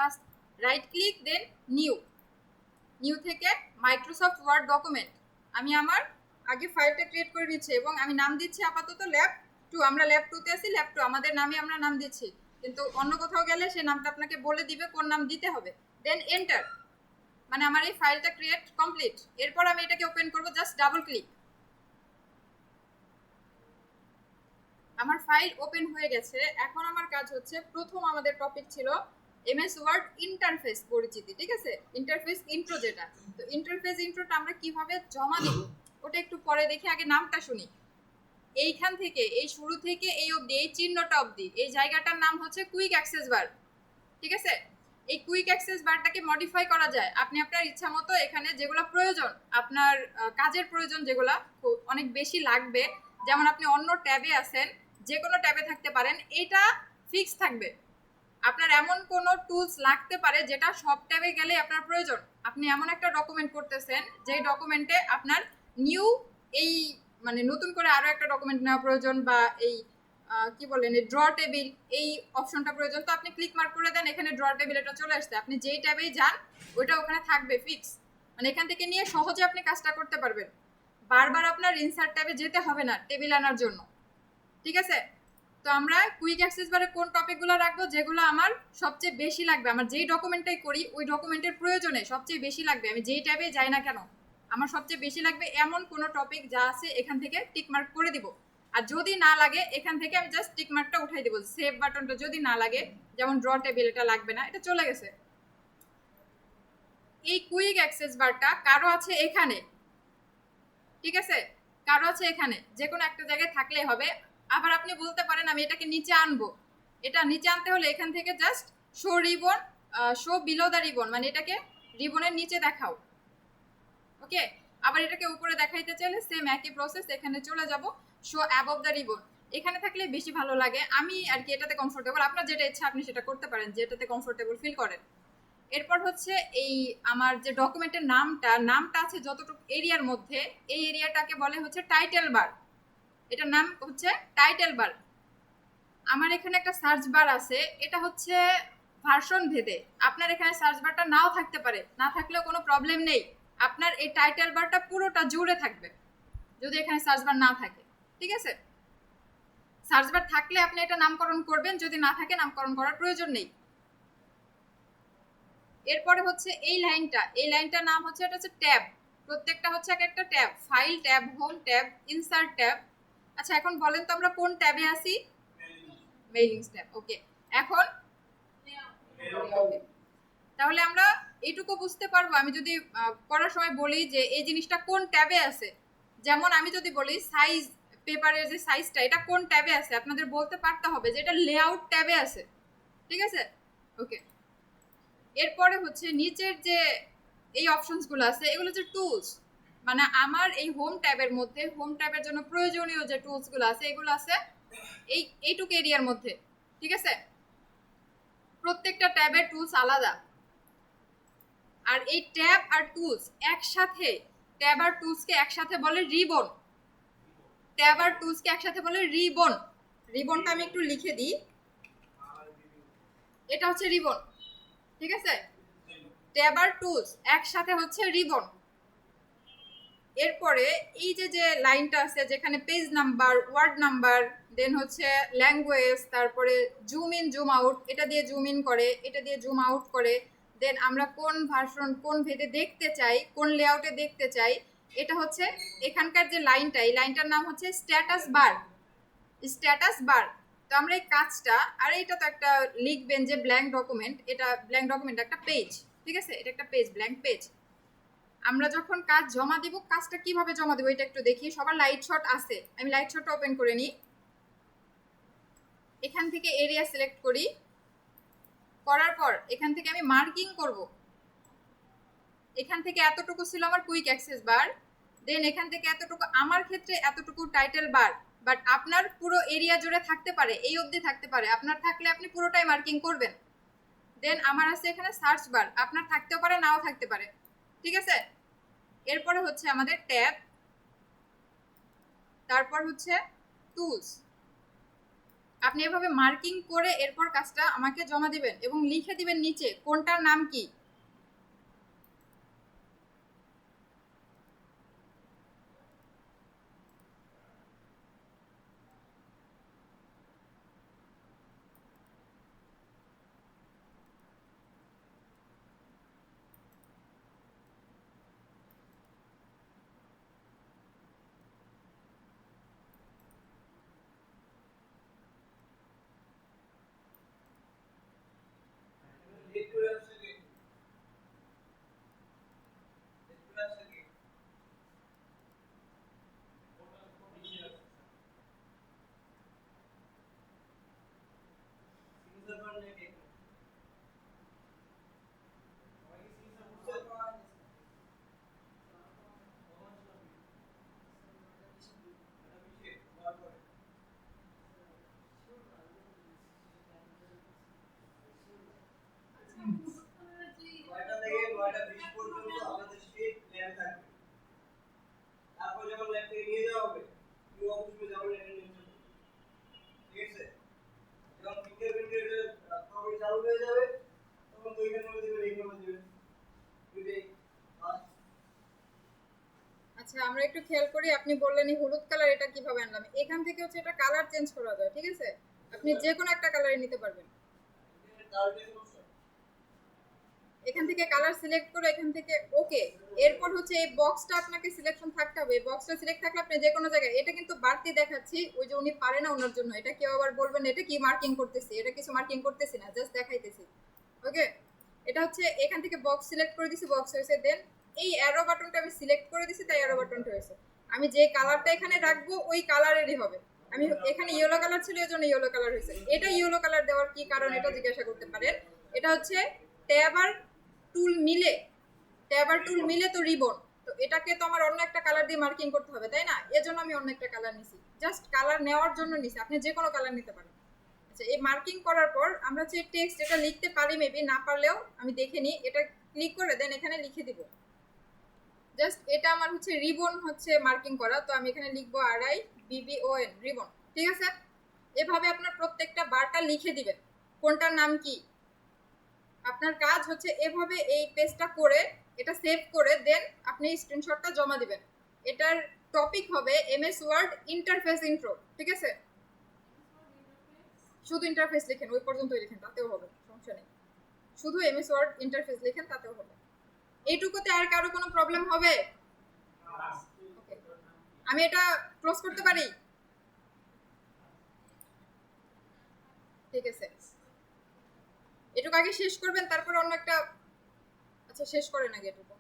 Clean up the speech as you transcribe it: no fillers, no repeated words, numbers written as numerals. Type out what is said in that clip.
First right click, দেন new থেকে Microsoft word document. আমি আমার আগে ফাইলটা ক্রিয়েট করে নিচ্ছি এবং আমি নাম দিচ্ছি আপাতত ল্যাব 2। আমরা ল্যাব 2 তে আছি, ল্যাব 2 আমাদের নামে আমরা নাম দিচ্ছি, কিন্তু অন্য কোথাও গেলে সেই নামটা আপনাকে বলে দিবে কোন নাম দিতে হবে। দেন এন্টার, মানে আমার এই ফাইলটা ক্রিয়েট কমপ্লিট। এরপর আমি এটাকে ওপেন করব, জাস্ট ডাবল ক্লিক। আমার ফাইল ওপেন হয়ে গেছে। এখন আমার কাজ হচ্ছে, প্রথম আমাদের টপিক ছিল এমএস ওয়ার্ড ইন্টারফেস পরিচিতি, ঠিক আছে, ইন্টারফেস ইন্ট্রো যেটা। তো ইন্টারফেস ইন্ট্রোটা আমরা কিভাবে জমা দেব ওটা একটু পরে দেখি, আগে নামটা শুনি। এইখান থেকে, এই শুরু থেকে এই অবধি, এই চিহ্নটা অবধি, এই জায়গাটার নাম হচ্ছে কুইক অ্যাক্সেস বার, ঠিক আছে। এই কুইক অ্যাক্সেস বারটাকে মডিফাই করা যায় আপনি আপনার ইচ্ছা মতো। এখানে যেগুলো প্রয়োজন, আপনার কাজের প্রয়োজন, যেগুলো অনেক বেশি লাগবে, যেমন আপনি অন্য ট্যাবে আছেন, যে কোনো ট্যাবে থাকতে পারেন, এটা ফিক্স থাকবে। আপনার এমন কোনো টুলস লাগতে পারে যেটা সব ট্যাবে গেলে আপনার প্রয়োজন। আপনি এমন একটা ডকুমেন্ট করতেছেন যে ডকুমেন্টে আপনার নিউ, এই মানে নতুন করে আরও একটা ডকুমেন্ট নেওয়া প্রয়োজন, বা এই কি বলেন, এই ড্র টেবিল, এই অপশনটা প্রয়োজন। তো আপনি ক্লিক মার্ক করে দেন, এখানে ড্র টেবিল এটা চলে আসছে। আপনি যেই ট্যাবেই যান ওইটা ওখানে থাকবে ফিক্স, মানে এখান থেকে নিয়ে সহজে আপনি কাজটা করতে পারবেন। বারবার আপনার ইনসার্ট ট্যাবে যেতে হবে না টেবিল আনার জন্য, ঠিক আছে। তো আমরা কুইক অ্যাক্সেস বারে কোন টপিকগুলো রাখবো, যেগুলো আমার সবচেয়ে বেশি লাগবে, আমার যেই ডকুমেন্টটাই করি ওই ডকুমেন্টের প্রয়োজনে সবচেয়ে বেশি লাগবে, আমি যেই ট্যাবে যাই না কেন আমার সবচেয়ে বেশি লাগবে এমন কোনো টপিক যা আছে এখান থেকে টিক মার্ক করে দিব। আর যদি না লাগে এখান থেকে আমি জাস্ট টিক মার্কটা উঠাই দেবো, সেভ বাটনটা যদি না লাগে, যেমন ড্র টেবিল এটা লাগবে না, এটা চলে গেছে। এই কুইক অ্যাক্সেস বারটা কারো আছে এখানে, ঠিক আছে, কারো আছে এখানে, যে কোনো একটা জায়গায় থাকলেই হবে। আবার আপনি বলতে পারেন আমি এটাকে নিচে আনবো, এটা নিচে আনতে হলে এখান থেকে just show ribbon, show below the ribbon, মানে এটাকে রিবনের নিচে দেখাও, ওকে। আবার এটাকে উপরে দেখাইতে চাইলে সেম একই প্রসেস, এখানে চলে যাব শো অ্যাবভ দ্য রিবন, এখানে থাকলে বেশি ভালো লাগে। আমি আর কি এটাতে কমফোর্টেবল, আপনার যেটা ইচ্ছা আপনি সেটা করতে পারেন, যেটাতে কমফোর্টেবল ফিল করেন। এরপর হচ্ছে এই আমার যে ডকুমেন্টের নামটা আছে যতটুকু এরিয়ার মধ্যে, এই এরিয়াটাকে বলে হচ্ছে টাইটেল বার, এটার নাম হচ্ছে টাইটেল বার। আমার এখানে একটা সার্চ বার আছে, এটা হচ্ছে ভার্সন ভেদে, আপনার এখানে সার্চ বারটা নাও থাকতে পারে, না থাকলেও কোনো প্রবলেম নেই, আপনার এই টাইটেল বারটা পুরোটা জুড়ে থাকবে যদি এখানে সার্চ বার না থাকে, ঠিক আছে। সার্চ বার থাকলে আপনি এটা নামকরণ করবেন, যদি না থাকে নামকরণ করার প্রয়োজন নেই। এরপরে হচ্ছে এই লাইনটার নাম হচ্ছে, এটা হচ্ছে ট্যাব, প্রত্যেকটা হচ্ছে এক একটা tab, file tab, home tab, insert tab. আচ্ছা এখন বলেন তো আমরা কোন ট্যাবে আছি? মেইলিংস ট্যাব, ওকে। এখন তাহলে আমরা এইটুকু বুঝতে পারবো, আমি যদি করার সময় বলি যে এই জিনিসটা কোন ট্যাবে আছে, যেমন আমি যদি বলি সাইজ, পেপারের যে সাইজটা এটা কোন ট্যাবে আছে, আপনাদের বলতে পারতে হবে যে এটা লেআউট ট্যাবে আছে, ঠিক আছে, ওকে। এরপরে হচ্ছে নিচের যে এই অপশনসগুলো আছে এগুলো হচ্ছে টুলস, মানে আমার এই হোম ট্যাবের মধ্যে, হোম ট্যাবের জন্য প্রয়োজনীয় যে টুলসগুলো আছে এগুলো আছে এইটুকু এরিয়ার মধ্যে, ঠিক আছে। প্রত্যেকটা ট্যাবের টুলস আলাদা, আর এই ট্যাব আর টুলস একসাথে, ট্যাব আর টুলসকে একসাথে বলে রিবন, ট্যাব আর টুলসকে একসাথে বলে রিবন। রিবনটা আমি একটু লিখে দিই, এটা হচ্ছে রিবন, ঠিক আছে। ট্যাব আর টুলস একসাথে হচ্ছে রিবন। এরপরে এই যে লাইনটা আছে যেখানে পেজ নাম্বার, ওয়ার্ড নাম্বার, দেন হচ্ছে ল্যাঙ্গুয়েজ, তারপরে জুম ইন জুম আউট, এটা দিয়ে জুম ইন করে, এটা দিয়ে জুম আউট করে, দেন আমরা কোন ভার্সন কোন ভেদে দেখতে চাই, কোন লেআউটে দেখতে চাই, এটা হচ্ছে এখানকার যে লাইনটা, এই লাইনটার নাম হচ্ছে স্ট্যাটাস বার, স্ট্যাটাস বার। তো আমরা এই কাজটা, আর এটা তো একটা লিখবেন যে ব্ল্যাঙ্ক ডকুমেন্ট, এটা ব্ল্যাঙ্ক ডকুমেন্ট একটা পেজ, ঠিক আছে, এটা একটা পেজ, ব্ল্যাঙ্ক পেজ। আমরা যখন কাজ জমা দিব, কাজটা কিভাবে জমা দেবো এটা একটু দেখি। সবার লাইট শট আছে, আমি লাইট শটটা ওপেন করে নিই, এখান থেকে এরিয়া সিলেক্ট করি, করার পর এখান থেকে আমি মার্কিং করব, এখান থেকে এতটুকু ছিল আমার কুইক অ্যাক্সেস বার, দেন এখান থেকে এতটুকু, আমার ক্ষেত্রে এতটুকু টাইটেল বার, বাট আপনার পুরো এরিয়া জুড়ে থাকতে পারে, এই অবধি থাকতে পারে, আপনার থাকলে আপনি পুরোটাই মার্কিং করবেন। দেন আমার আছে এখানে সার্চ বার, আপনার থাকতেও পারে নাও থাকতে পারে, ঠিক আছে। এরপরে হচ্ছে আমাদের ট্যাব, তারপর হচ্ছে টুলস, আপনি এভাবে মার্কিং করে এরপর কাজটা আমাকে জমা দিবেন এবং লিখে দিবেন নিচে কোনটার নাম কি। আচ্ছা আমরা একটু খেয়াল করি, আপনি বললেন এই হলুদ কালার, এটা কিভাবে আনলাম? এখান থেকে হচ্ছে এটা কালার চেঞ্জ করা যায়, ঠিক আছে? আপনি যে কোনো একটা কালারে নিতে পারবেন। এখান থেকে কালার সিলেক্ট করে এখান থেকে ওকে, এরপর হচ্ছে এই বক্সটা আপনাকে সিলেকশন থাকতে হবে। এই বক্সটা সিলেক্ট থাকলে আপনি যে কোনো জায়গায়, এটা কিন্তু বাড়তি দেখাচ্ছি, ওই যে উনি পারে না ওনার জন্য, এটা কেউ আবার বলবেন এটা কি মার্কিং করতেছি, এটা কিছু মার্কিং করতেছি না, জাস্ট দেখাইতেছি। ওকে, এটা হচ্ছে এখান থেকে বক্স সিলেক্ট করে দিছি, বক্স হয়েছে। দেন এই অ্যারো বাটনটা আমি সিলেক্ট করে দিছি, তাই অ্যারো বাটনটা হয়েছে। আমি যে কালারটা এখানে রাখবো ওই কালারেরই হবে। আমি এখানে ইয়েলো কালার ছিল, এজন্য ইয়েলো কালার হয়েছে। এটা ইয়েলো কালার দেওয়ার কি কারণ এটা জিজ্ঞাসা করতে পারেন। এটা হচ্ছে ট্যাব আর টুল মিলে, ট্যাব আর টুল মিলে তো রিবন, তো এটাকে তো আমার অন্য একটা কালার দিয়ে মার্কিং করতে হবে, তাই না? এজন্য আমি অন্য একটা কালার নিছি, জাস্ট কালার নেওয়ার জন্য নিছি। আপনি যে কোনো কালার নিতে পারেন। আচ্ছা, এই মার্কিং করার পর আমরা যে টেক্সট এটা লিখতে পারি, মেবি না পারলেও আমি দেখে নিই, এটা ক্লিক করে দেন এখানে লিখে দিব। জাস্ট এটা আমার হচ্ছে রিবন হচ্ছে মার্কিং করা, তো আমি এখানে লিখবো RIBBON রিবন, ঠিক আছে? এভাবে আপনার প্রত্যেকটা বারটা লিখে দিবেন কোনটার নাম কি। আপনার কাজ হচ্ছে এভাবে এই পেজটা করে এটা সেভ করে দেন আপনি স্ক্রিনশটটা জমা দিবেন। এটার টপিক হবে MS ওয়ার্ড ইন্টারফেস ইন্ট্রো, ঠিক আছে? শুধু ইন্টারফেস লিখেন, ওই পর্যন্তই লিখেন, তাতেও হবে, সমস্যা নেই। শুধু MS ওয়ার্ড ইন্টারফেস লিখেন, তাতেও হবে। এইটুকুতে আর কারো কোনো প্রবলেম হবে? ওকে, আমি এটা ক্লোজ করতে পারি? ঠিক আছে, এটুকু আগে শেষ করবেন, তারপর অন্য একটা। আচ্ছা শেষ করেন আগে এটুকু।